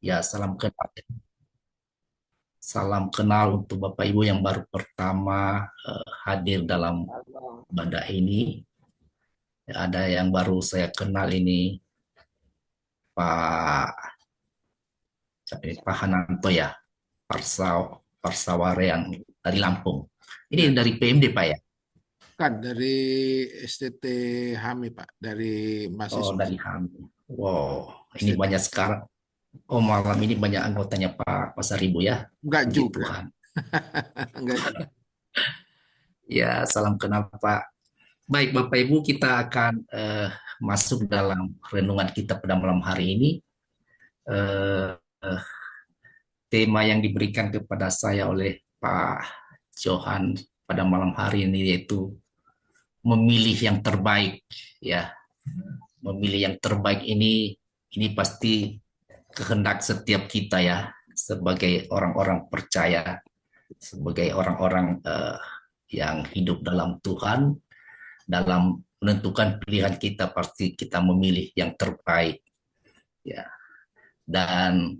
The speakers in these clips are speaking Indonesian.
Ya, salam kenal untuk Bapak Ibu yang baru pertama hadir dalam ibadah ini. Ya, ada yang baru saya kenal ini Pak Pak Hananto ya, Parsawarean dari Lampung. Ini Ya, dari PMD Pak ya? kan dari STT HAMI Pak, dari Oh, mahasiswa dari HAM. Wow, ini STT. banyak sekarang. Oh, malam ini banyak anggotanya Pak Pasaribu ya. Enggak Puji juga, Tuhan. enggak juga. Ya, salam kenal Pak. Baik, Bapak Ibu, kita akan masuk dalam renungan kita pada malam hari ini. Eh, Tema yang diberikan kepada saya oleh Pak Johan pada malam hari ini yaitu memilih yang terbaik. Ya, memilih yang terbaik ini pasti kehendak setiap kita ya sebagai orang-orang percaya, sebagai orang-orang yang hidup dalam Tuhan, dalam menentukan pilihan kita pasti kita memilih yang terbaik ya. Dan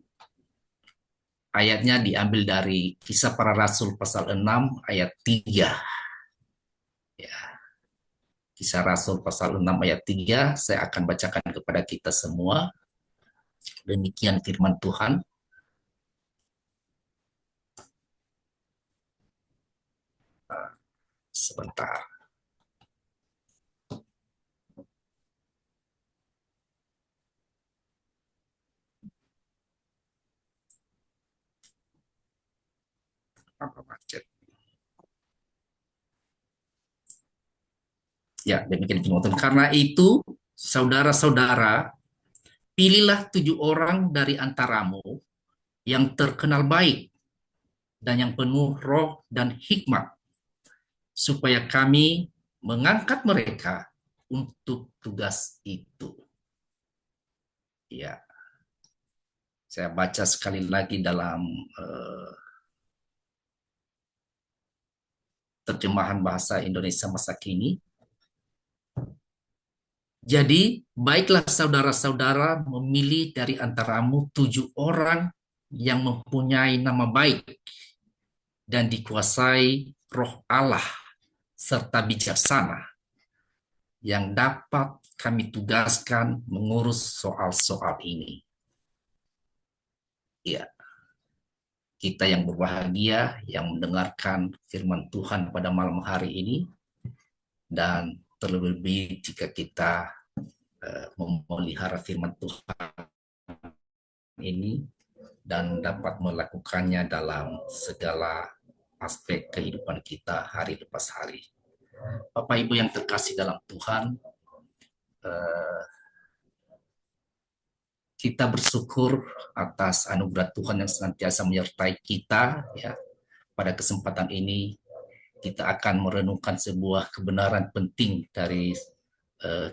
ayatnya diambil dari Kisah Para Rasul pasal 6 ayat 3 ya. Kisah Rasul pasal 6 ayat 3 saya akan bacakan kepada kita semua. Demikian firman Tuhan. Sebentar. Apa macet? Ya, demikian firman Tuhan. Karena itu, saudara-saudara, pilihlah 7 orang dari antaramu yang terkenal baik dan yang penuh roh dan hikmat, supaya kami mengangkat mereka untuk tugas itu. Ya, saya baca sekali lagi dalam terjemahan bahasa Indonesia masa kini. Jadi, baiklah saudara-saudara memilih dari antaramu 7 orang yang mempunyai nama baik dan dikuasai roh Allah serta bijaksana yang dapat kami tugaskan mengurus soal-soal ini. Ya, kita yang berbahagia yang mendengarkan firman Tuhan pada malam hari ini dan terlebih jika kita memelihara firman Tuhan ini dan dapat melakukannya dalam segala aspek kehidupan kita hari lepas hari. Bapak Ibu yang terkasih dalam Tuhan, eh, kita bersyukur atas anugerah Tuhan yang senantiasa menyertai kita ya. Pada kesempatan ini kita akan merenungkan sebuah kebenaran penting dari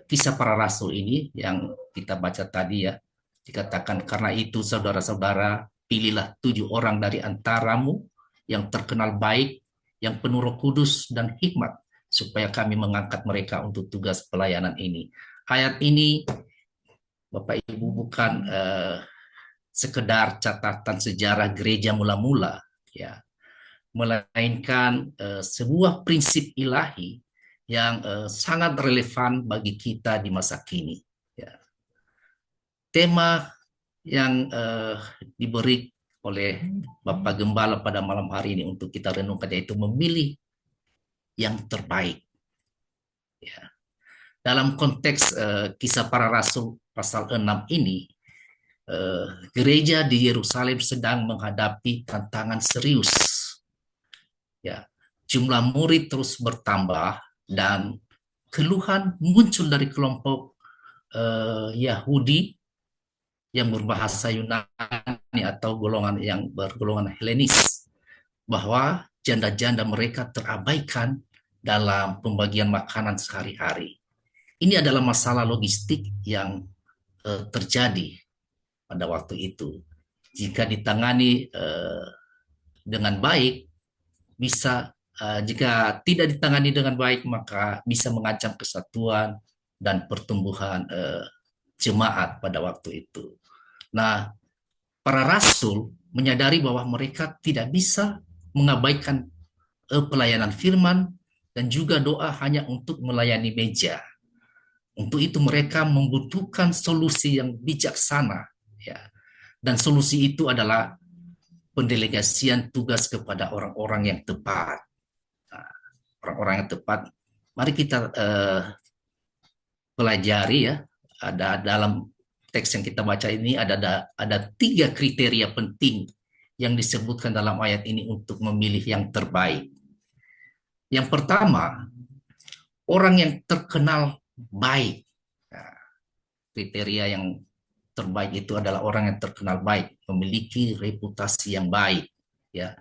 kisah para rasul ini yang kita baca tadi ya. Dikatakan karena itu saudara-saudara pilihlah 7 orang dari antaramu yang terkenal baik, yang penuh Roh Kudus dan hikmat supaya kami mengangkat mereka untuk tugas pelayanan ini. Ayat ini Bapak Ibu bukan sekedar catatan sejarah gereja mula-mula ya, melainkan sebuah prinsip ilahi yang sangat relevan bagi kita di masa kini. Ya. Tema yang diberi oleh Bapak Gembala pada malam hari ini untuk kita renungkan yaitu memilih yang terbaik. Ya. Dalam konteks kisah para rasul pasal 6 ini, gereja di Yerusalem sedang menghadapi tantangan serius. Ya, jumlah murid terus bertambah dan keluhan muncul dari kelompok Yahudi yang berbahasa Yunani atau golongan yang bergolongan Helenis bahwa janda-janda mereka terabaikan dalam pembagian makanan sehari-hari. Ini adalah masalah logistik yang terjadi pada waktu itu. Jika ditangani dengan baik, bisa jika tidak ditangani dengan baik maka bisa mengancam kesatuan dan pertumbuhan jemaat pada waktu itu. Nah, para rasul menyadari bahwa mereka tidak bisa mengabaikan pelayanan firman dan juga doa hanya untuk melayani meja. Untuk itu mereka membutuhkan solusi yang bijaksana, ya. Dan solusi itu adalah pendelegasian tugas kepada orang-orang yang tepat. Nah, orang-orang yang tepat. Mari kita pelajari ya. Ada dalam teks yang kita baca ini ada 3 kriteria penting yang disebutkan dalam ayat ini untuk memilih yang terbaik. Yang pertama, orang yang terkenal baik. Nah, kriteria yang terbaik itu adalah orang yang terkenal baik, memiliki reputasi yang baik. Ya,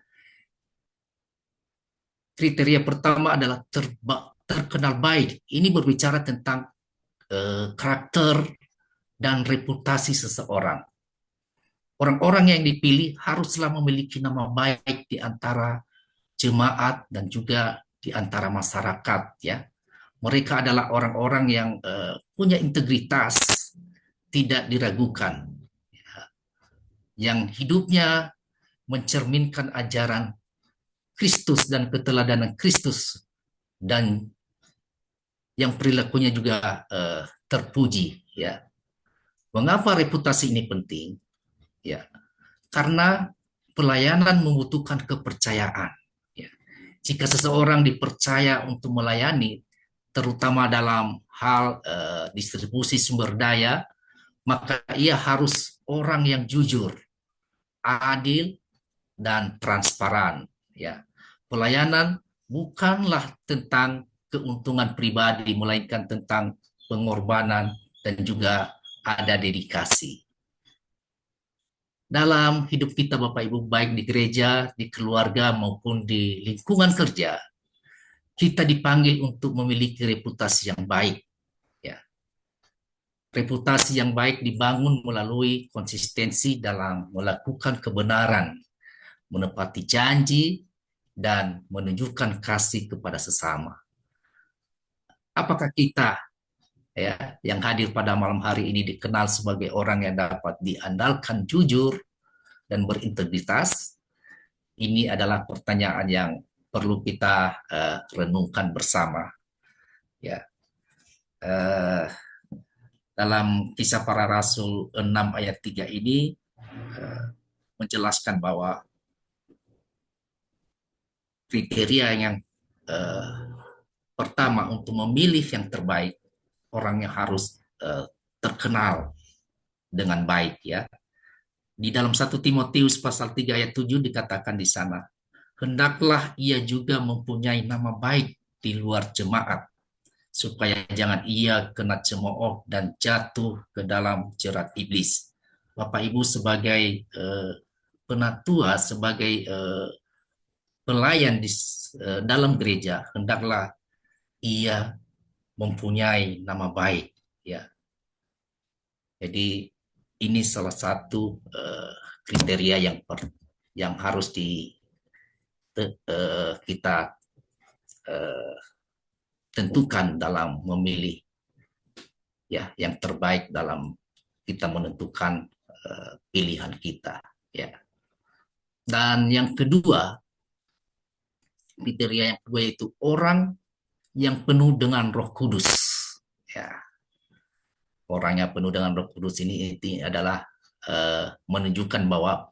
kriteria pertama adalah terkenal baik. Ini berbicara tentang karakter dan reputasi seseorang. Orang-orang yang dipilih haruslah memiliki nama baik di antara jemaat dan juga di antara masyarakat, ya. Mereka adalah orang-orang yang punya integritas, tidak diragukan, ya, yang hidupnya mencerminkan ajaran Kristus dan keteladanan Kristus, dan yang perilakunya juga terpuji, ya. Mengapa reputasi ini penting? Ya, karena pelayanan membutuhkan kepercayaan. Ya. Jika seseorang dipercaya untuk melayani, terutama dalam hal distribusi sumber daya, maka ia harus orang yang jujur, adil, dan transparan. Ya, pelayanan bukanlah tentang keuntungan pribadi, melainkan tentang pengorbanan dan juga ada dedikasi. Dalam hidup kita Bapak Ibu, baik di gereja, di keluarga maupun di lingkungan kerja, kita dipanggil untuk memiliki reputasi yang baik. Ya. Reputasi yang baik dibangun melalui konsistensi dalam melakukan kebenaran, menepati janji, dan menunjukkan kasih kepada sesama. Apakah kita, ya, yang hadir pada malam hari ini dikenal sebagai orang yang dapat diandalkan, jujur, dan berintegritas? Ini adalah pertanyaan yang perlu kita renungkan bersama. Ya, dalam Kisah Para Rasul 6 ayat 3 ini menjelaskan bahwa kriteria yang pertama untuk memilih yang terbaik, orangnya harus terkenal dengan baik, ya. Di dalam 1 Timotius pasal 3 ayat 7 dikatakan di sana, hendaklah ia juga mempunyai nama baik di luar jemaat, supaya jangan ia kena cemooh dan jatuh ke dalam jerat iblis. Bapak Ibu sebagai penatua, sebagai pelayan di dalam gereja, hendaklah ia mempunyai nama baik, ya. Jadi ini salah satu kriteria yang harus kita tentukan dalam memilih, ya, yang terbaik dalam kita menentukan pilihan kita, ya. Dan yang kedua, kriteria yang kedua itu orang yang penuh dengan Roh Kudus, ya. Orang yang penuh dengan Roh Kudus ini adalah menunjukkan bahwa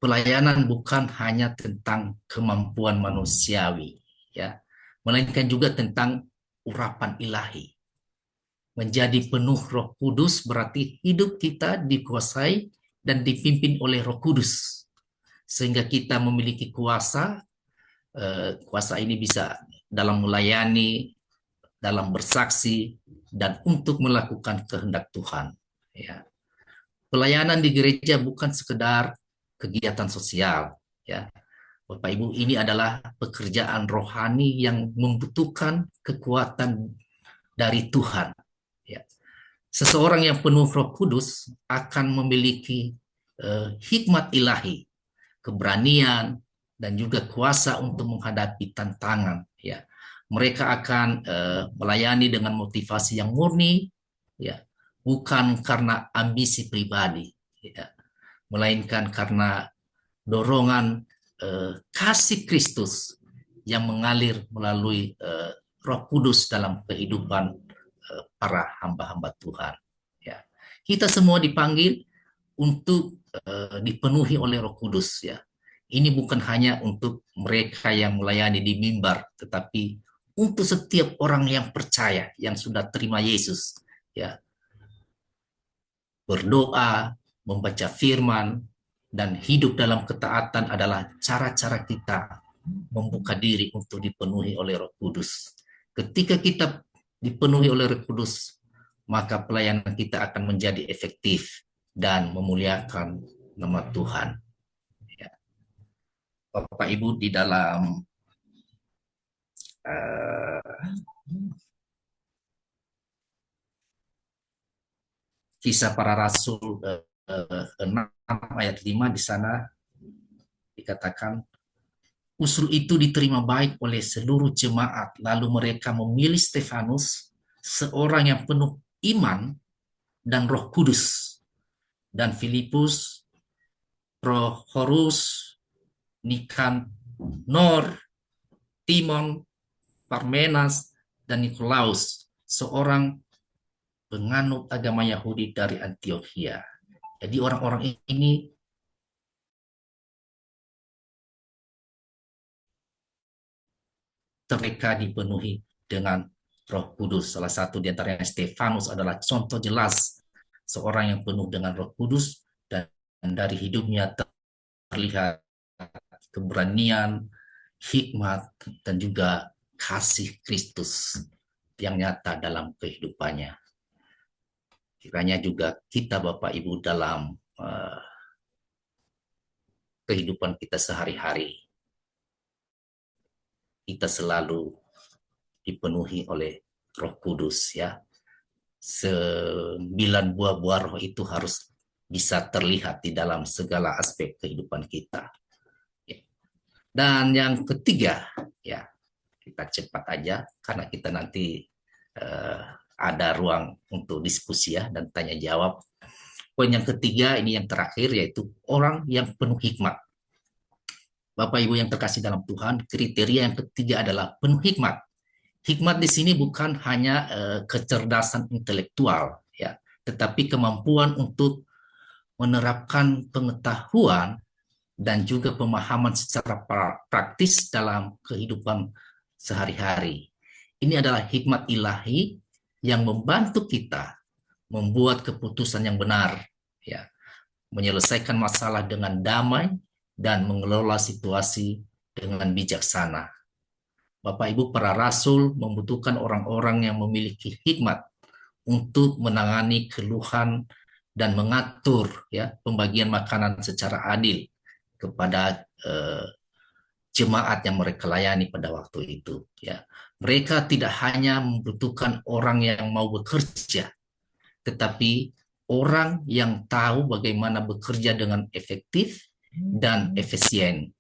pelayanan bukan hanya tentang kemampuan manusiawi, ya, melainkan juga tentang urapan ilahi. Menjadi penuh Roh Kudus berarti hidup kita dikuasai dan dipimpin oleh Roh Kudus, sehingga kita memiliki kuasa. Kuasa ini bisa dalam melayani, dalam bersaksi, dan untuk melakukan kehendak Tuhan. Ya. Pelayanan di gereja bukan sekedar kegiatan sosial. Ya. Bapak Ibu, ini adalah pekerjaan rohani yang membutuhkan kekuatan dari Tuhan. Ya. Seseorang yang penuh Roh Kudus akan memiliki hikmat ilahi, keberanian, dan juga kuasa untuk menghadapi tantangan. Ya, mereka akan melayani dengan motivasi yang murni, ya, bukan karena ambisi pribadi. Ya. melainkan karena dorongan kasih Kristus yang mengalir melalui Roh Kudus dalam kehidupan para hamba-hamba Tuhan. Ya, kita semua dipanggil untuk dipenuhi oleh Roh Kudus. Ya, ini bukan hanya untuk mereka yang melayani di mimbar, tetapi untuk setiap orang yang percaya, yang sudah terima Yesus. Ya, berdoa, membaca firman, dan hidup dalam ketaatan adalah cara-cara kita membuka diri untuk dipenuhi oleh Roh Kudus. Ketika kita dipenuhi oleh Roh Kudus, maka pelayanan kita akan menjadi efektif dan memuliakan nama Tuhan. Ya. Bapak Ibu, di dalam uh, Kisah Para Rasul 6 ayat 5 di sana dikatakan, usul itu diterima baik oleh seluruh jemaat, lalu mereka memilih Stefanus, seorang yang penuh iman dan Roh Kudus, dan Filipus, Prochorus, Nikanor, Timon, Parmenas, dan Nikolaus, seorang penganut agama Yahudi dari Antioquia. Jadi orang-orang ini mereka dipenuhi dengan Roh Kudus. Salah satu di antaranya Stefanus adalah contoh jelas seorang yang penuh dengan Roh Kudus, dan dari hidupnya terlihat keberanian, hikmat, dan juga kasih Kristus yang nyata dalam kehidupannya. Kiranya juga kita Bapak Ibu dalam kehidupan kita sehari-hari, kita selalu dipenuhi oleh Roh Kudus, ya. 9 buah roh itu harus bisa terlihat di dalam segala aspek kehidupan kita. Dan yang ketiga, ya, kita cepat aja karena kita nanti ada ruang untuk diskusi, ya, dan tanya jawab. Poin yang ketiga ini yang terakhir, yaitu orang yang penuh hikmat. Bapak Ibu yang terkasih dalam Tuhan, kriteria yang ketiga adalah penuh hikmat. Hikmat di sini bukan hanya kecerdasan intelektual, ya, tetapi kemampuan untuk menerapkan pengetahuan dan juga pemahaman secara praktis dalam kehidupan sehari-hari. Ini adalah hikmat ilahi yang membantu kita membuat keputusan yang benar, ya, menyelesaikan masalah dengan damai dan mengelola situasi dengan bijaksana. Bapak Ibu, para rasul membutuhkan orang-orang yang memiliki hikmat untuk menangani keluhan dan mengatur, ya, pembagian makanan secara adil kepada jemaat yang mereka layani pada waktu itu, ya. Mereka tidak hanya membutuhkan orang yang mau bekerja, tetapi orang yang tahu bagaimana bekerja dengan efektif dan efisien.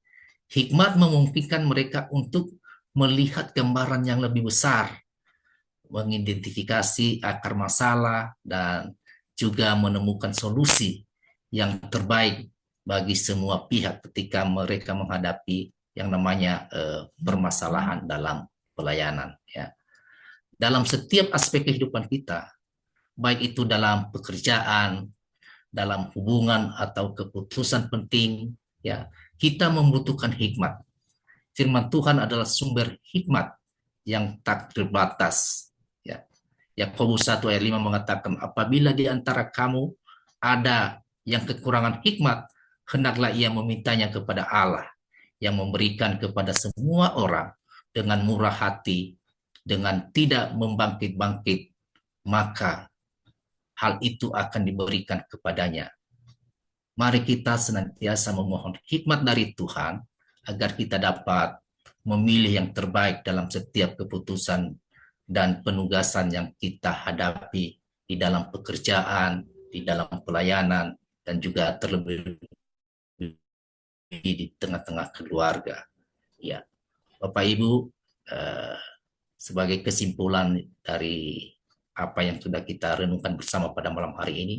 Hikmat memungkinkan mereka untuk melihat gambaran yang lebih besar, mengidentifikasi akar masalah, dan juga menemukan solusi yang terbaik bagi semua pihak ketika mereka menghadapi yang namanya permasalahan dalam pelayanan, ya. Dalam setiap aspek kehidupan kita, baik itu dalam pekerjaan, dalam hubungan atau keputusan penting, ya, kita membutuhkan hikmat. Firman Tuhan adalah sumber hikmat yang tak terbatas, ya. Yakobus 1 ayat 5 mengatakan, apabila di antara kamu ada yang kekurangan hikmat, hendaklah ia memintanya kepada Allah yang memberikan kepada semua orang dengan murah hati, dengan tidak membangkit-bangkit, maka hal itu akan diberikan kepadanya. Mari kita senantiasa memohon hikmat dari Tuhan agar kita dapat memilih yang terbaik dalam setiap keputusan dan penugasan yang kita hadapi di dalam pekerjaan, di dalam pelayanan, dan juga terlebih di tengah-tengah keluarga. Ya, Bapak Ibu, sebagai kesimpulan dari apa yang sudah kita renungkan bersama pada malam hari ini,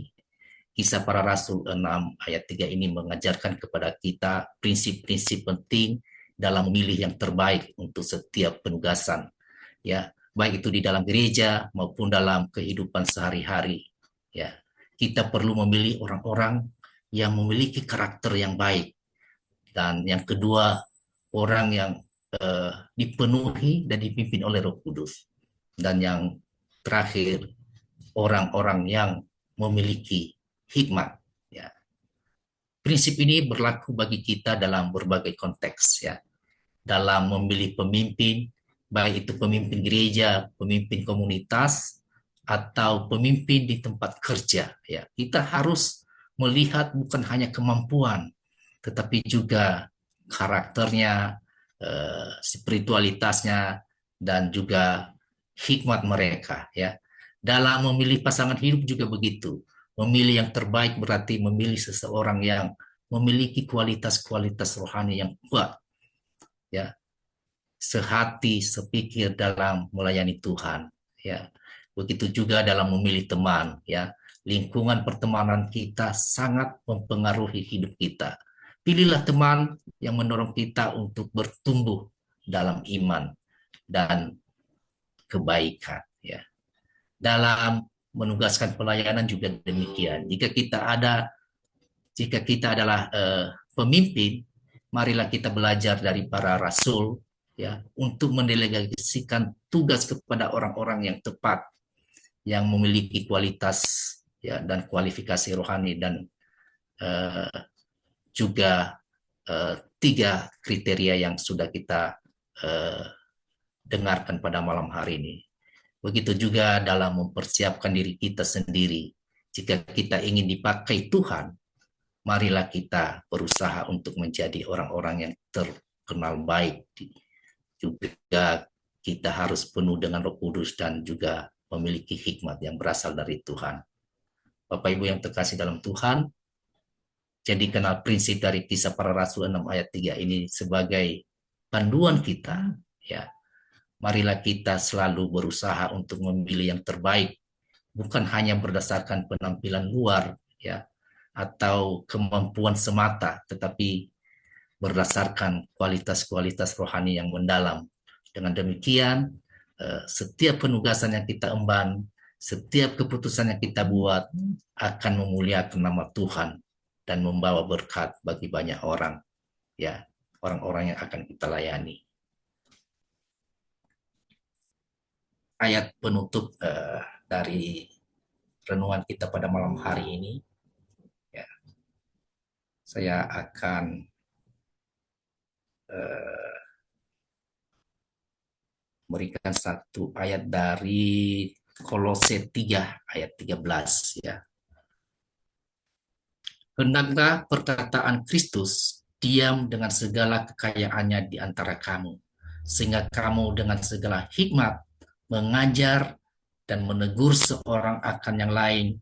Kisah Para Rasul 6 ayat 3 ini mengajarkan kepada kita prinsip-prinsip penting dalam memilih yang terbaik untuk setiap penugasan, ya, baik itu di dalam gereja maupun dalam kehidupan sehari-hari, ya. Kita perlu memilih orang-orang yang memiliki karakter yang baik, dan yang kedua, orang yang dipenuhi dan dipimpin oleh Roh Kudus, dan yang terakhir, orang-orang yang memiliki hikmat, ya. Prinsip ini berlaku bagi kita dalam berbagai konteks, ya, dalam memilih pemimpin, baik itu pemimpin gereja, pemimpin komunitas, atau pemimpin di tempat kerja, ya. Kita harus melihat bukan hanya kemampuan, tetapi juga karakternya, spiritualitasnya, dan juga hikmat mereka, ya. Dalam memilih pasangan hidup juga begitu. Memilih yang terbaik berarti memilih seseorang yang memiliki kualitas-kualitas rohani yang kuat, ya, sehati, sepikir dalam melayani Tuhan, ya. Begitu juga dalam memilih teman, ya. Lingkungan pertemanan kita sangat mempengaruhi hidup kita. Pilihlah teman yang mendorong kita untuk bertumbuh dalam iman dan kebaikan, ya. Dalam menugaskan pelayanan juga demikian. Jika kita adalah pemimpin, marilah kita belajar dari para rasul, ya, untuk mendelegasikan tugas kepada orang-orang yang tepat, yang memiliki kualitas, ya, dan kualifikasi rohani, dan uh, juga tiga kriteria yang sudah kita uh, dengarkan pada malam hari ini. Begitu juga dalam mempersiapkan diri kita sendiri. Jika kita ingin dipakai Tuhan, marilah kita berusaha untuk menjadi orang-orang yang terkenal baik. Juga kita harus penuh dengan Roh Kudus dan juga memiliki hikmat yang berasal dari Tuhan. Bapak Ibu yang terkasih dalam Tuhan, jadi kenal prinsip dari Kisah Para Rasul 6 ayat 3 ini sebagai panduan kita, ya. Marilah kita selalu berusaha untuk memilih yang terbaik, bukan hanya berdasarkan penampilan luar, ya, atau kemampuan semata, tetapi berdasarkan kualitas-kualitas rohani yang mendalam. Dengan demikian, setiap penugasan yang kita emban, setiap keputusan yang kita buat akan memuliakan nama Tuhan dan membawa berkat bagi banyak orang, ya, orang-orang yang akan kita layani. Ayat penutup dari renungan kita pada malam hari ini, ya, saya akan berikan satu ayat dari Kolose 3 ayat 13, ya. Hendaklah perkataan Kristus diam dengan segala kekayaannya di antara kamu, sehingga kamu dengan segala hikmat mengajar dan menegur seorang akan yang lain,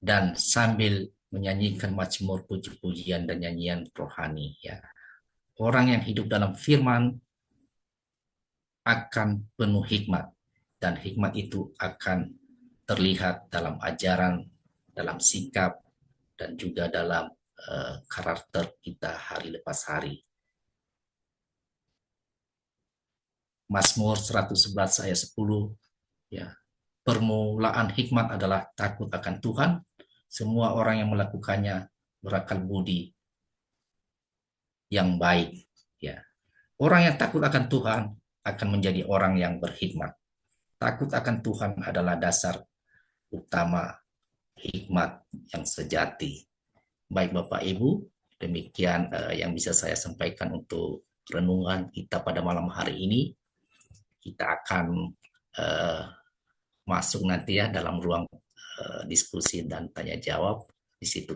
dan sambil menyanyikan mazmur puji-pujian dan nyanyian rohani, ya. Orang yang hidup dalam firman akan penuh hikmat, dan hikmat itu akan terlihat dalam ajaran, dalam sikap, dan juga dalam karakter kita hari lepas hari. Mazmur 111 ayat 10, ya. Permulaan hikmat adalah takut akan Tuhan. Semua orang yang melakukannya berakal budi yang baik, ya. Orang yang takut akan Tuhan akan menjadi orang yang berhikmat. Takut akan Tuhan adalah dasar utama hikmat yang sejati. Baik Bapak Ibu, demikian yang bisa saya sampaikan untuk renungan kita pada malam hari ini. Kita akan masuk nanti, ya, dalam ruang diskusi dan tanya jawab. Di situ